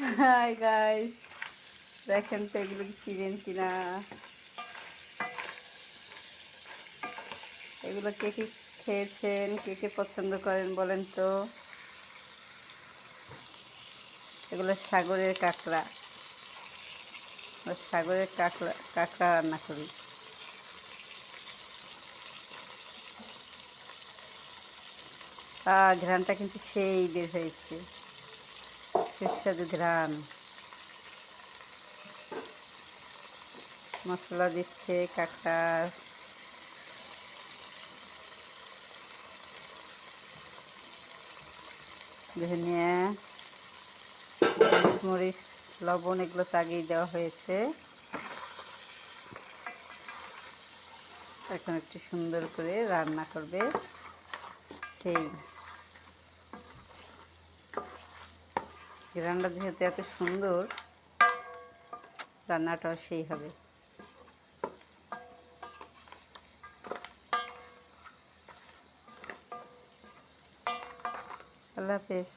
Hi guys, দেখেন তো এগুলো কি চিনেন কিনা। এগুলো কে কে খেয়েছেন, কে কে পছন্দ করেন বলেন তো। এগুলো সাগরের কাঁকড়া। সাগরের কাঁকড়া কাঁকড়া রান্না করি। ঘ্রাণটা কিন্তু সেই বের হয়েছে, সুস্বাদু ঘ্রাণ। মশলা দিচ্ছে কাঁকড়ার, ধনিয়া, মরিচ, লবণ এগুলো তো আগেই দেওয়া হয়েছে। এখন একটু সুন্দর করে রান্না করবে, সেই ঘ্রাণটা যেহেতু এত সুন্দর, রান্নাটাও সেই হবে। আল্লাহ হাফেজ।